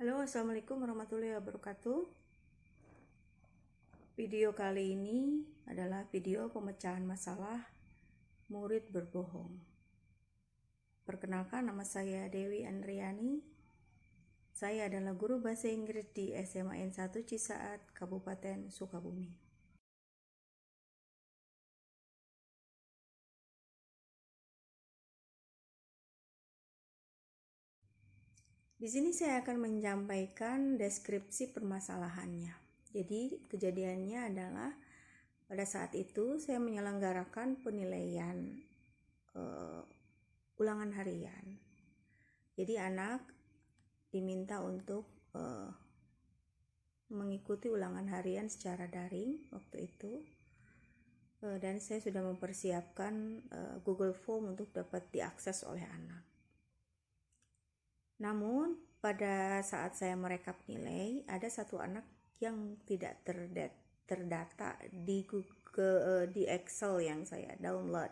Halo, assalamualaikum warahmatullahi wabarakatuh. Video kali ini adalah video pemecahan masalah murid berbohong. Perkenalkan, nama saya Dewi Andriani. Saya adalah guru bahasa Inggris di SMA N1 Cisaat, Kabupaten Sukabumi. Di sini saya akan menyampaikan deskripsi permasalahannya. Jadi kejadiannya adalah pada saat itu saya menyelenggarakan penilaian ulangan harian. Jadi anak diminta untuk mengikuti ulangan harian secara daring waktu itu. Dan saya sudah mempersiapkan Google Form untuk dapat diakses oleh anak. Namun pada saat saya merekap nilai, ada satu anak yang tidak terdata di Google, di Excel yang saya download.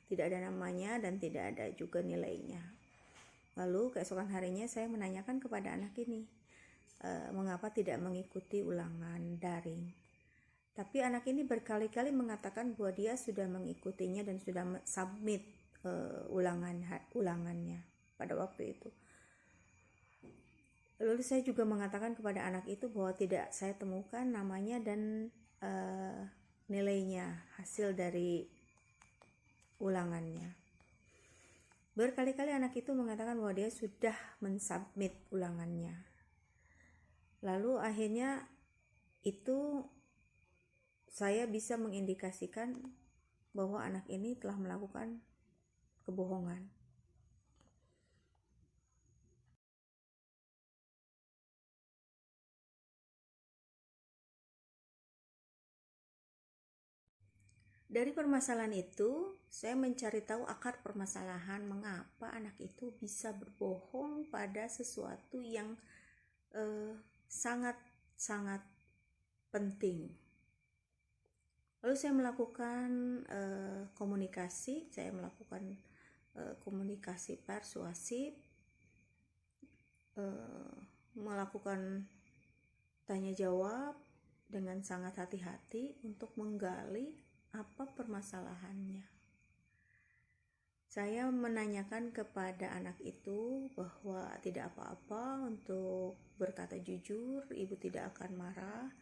Tidak ada namanya dan tidak ada juga nilainya. Lalu keesokan harinya saya menanyakan kepada anak ini, mengapa tidak mengikuti ulangan daring. Tapi anak ini berkali-kali mengatakan bahwa dia sudah mengikutinya dan sudah submit ulangannya pada waktu itu. Lalu saya juga mengatakan kepada anak itu bahwa tidak saya temukan namanya dan nilainya, hasil dari ulangannya. Berkali-kali anak itu mengatakan bahwa dia sudah mensubmit ulangannya. Lalu akhirnya itu saya bisa mengindikasikan bahwa anak ini telah melakukan kebohongan. Dari permasalahan itu, saya mencari tahu akar permasalahan mengapa anak itu bisa berbohong pada sesuatu yang sangat-sangat penting. Lalu saya melakukan komunikasi, komunikasi persuasif, melakukan tanya jawab dengan sangat hati-hati untuk menggali apa permasalahannya. Saya menanyakan kepada anak itu bahwa tidak apa-apa untuk berkata jujur, ibu tidak akan marah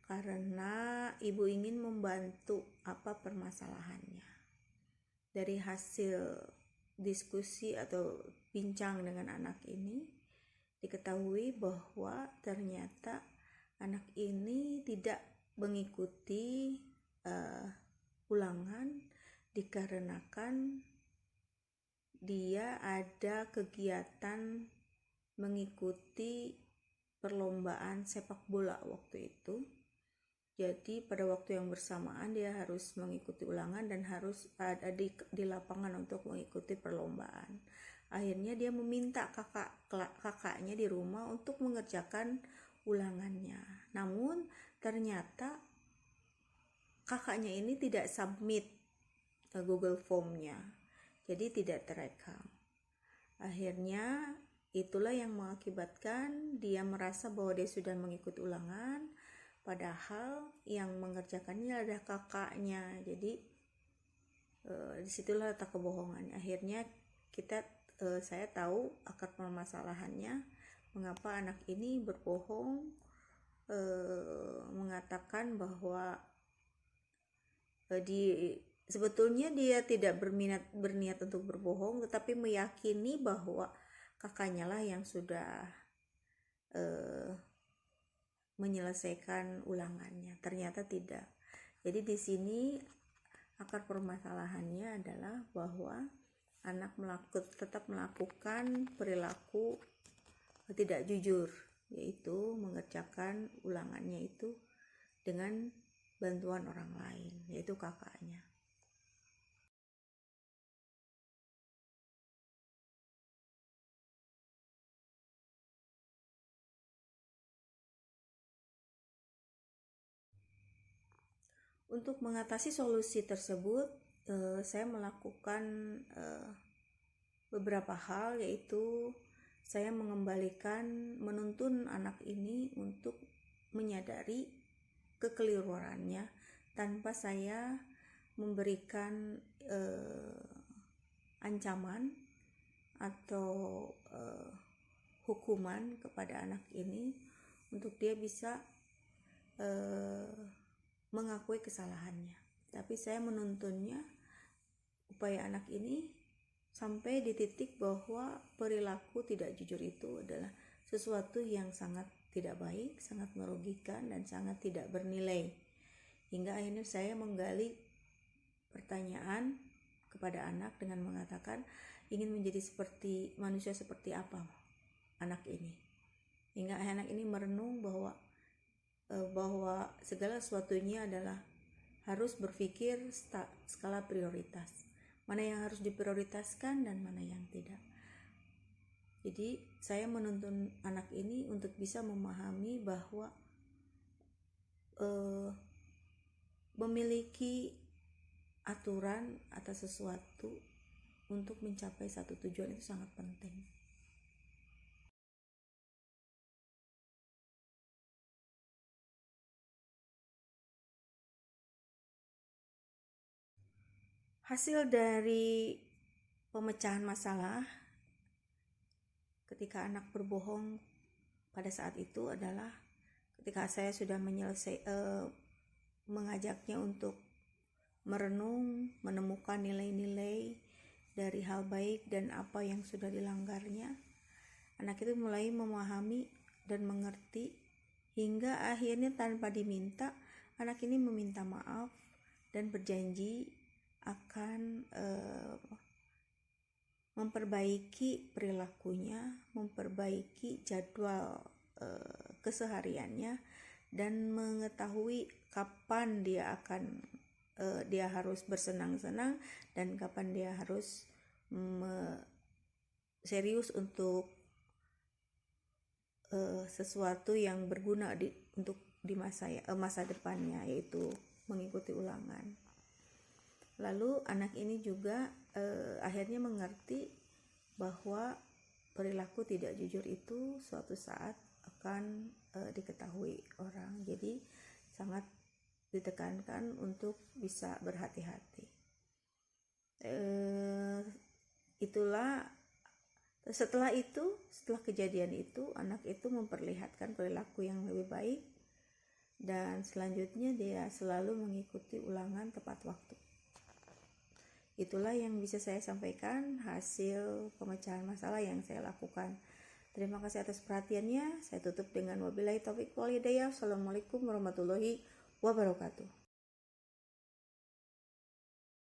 karena ibu ingin membantu apa permasalahannya. Dari hasil diskusi atau bincang dengan anak ini, diketahui bahwa ternyata anak ini tidak mengikuti ulangan dikarenakan dia ada kegiatan mengikuti perlombaan sepak bola waktu itu. Jadi pada waktu yang bersamaan dia harus mengikuti ulangan dan harus ada di lapangan untuk mengikuti perlombaan. Akhirnya dia meminta kakaknya di rumah untuk mengerjakan ulangannya. Namun ternyata kakaknya ini tidak submit Google Form-nya, jadi tidak terekam. Akhirnya itulah yang mengakibatkan dia merasa bahwa dia sudah mengikuti ulangan, padahal yang mengerjakannya adalah kakaknya. Jadi disitulah letak kebohongannya. Akhirnya saya tahu akar permasalahannya, mengapa anak ini berbohong, mengatakan bahwa sebetulnya dia tidak berniat untuk berbohong, tetapi meyakini bahwa kakaknya lah yang sudah menyelesaikan ulangannya. Ternyata tidak. Jadi di sini akar permasalahannya adalah bahwa anak tetap melakukan perilaku tidak jujur, yaitu mengerjakan ulangannya itu dengan bantuan orang lain, yaitu kakaknya. Untuk mengatasi solusi tersebut, saya melakukan beberapa hal, yaitu saya menuntun anak ini untuk menyadari kekeliruannya tanpa saya memberikan ancaman atau hukuman kepada anak ini untuk dia bisa mengakui kesalahannya. Tapi saya menuntunnya upaya anak ini sampai di titik bahwa perilaku tidak jujur itu adalah sesuatu yang sangat tidak baik, sangat merugikan, dan sangat tidak bernilai. Hingga akhirnya saya menggali pertanyaan kepada anak dengan mengatakan ingin menjadi manusia seperti apa anak ini. Hingga anak ini merenung bahwa segala sesuatunya adalah harus berpikir skala prioritas. Mana yang harus diprioritaskan dan mana yang tidak. Jadi saya menuntun anak ini untuk bisa memahami bahwa memiliki aturan atas sesuatu untuk mencapai satu tujuan itu sangat penting. Hasil dari pemecahan masalah ketika anak berbohong pada saat itu adalah ketika saya sudah mengajaknya untuk merenung, menemukan nilai-nilai dari hal baik dan apa yang sudah dilanggarnya. Anak itu mulai memahami dan mengerti hingga akhirnya tanpa diminta anak ini meminta maaf dan berjanji akan memperbaiki perilakunya, memperbaiki jadwal kesehariannya, dan mengetahui kapan dia harus bersenang-senang dan kapan dia harus serius untuk sesuatu yang berguna untuk di masa depannya, yaitu mengikuti ulangan. Lalu anak ini juga akhirnya mengerti bahwa perilaku tidak jujur itu suatu saat akan diketahui orang. Jadi sangat ditekankan untuk bisa berhati-hati. Setelah kejadian itu, anak itu memperlihatkan perilaku yang lebih baik dan selanjutnya dia selalu mengikuti ulangan tepat waktu. Itulah yang bisa saya sampaikan hasil pemecahan masalah yang saya lakukan. Terima kasih atas perhatiannya. Saya tutup dengan wabillahi taufiq wal hidayah. Assalamualaikum warahmatullahi wabarakatuh.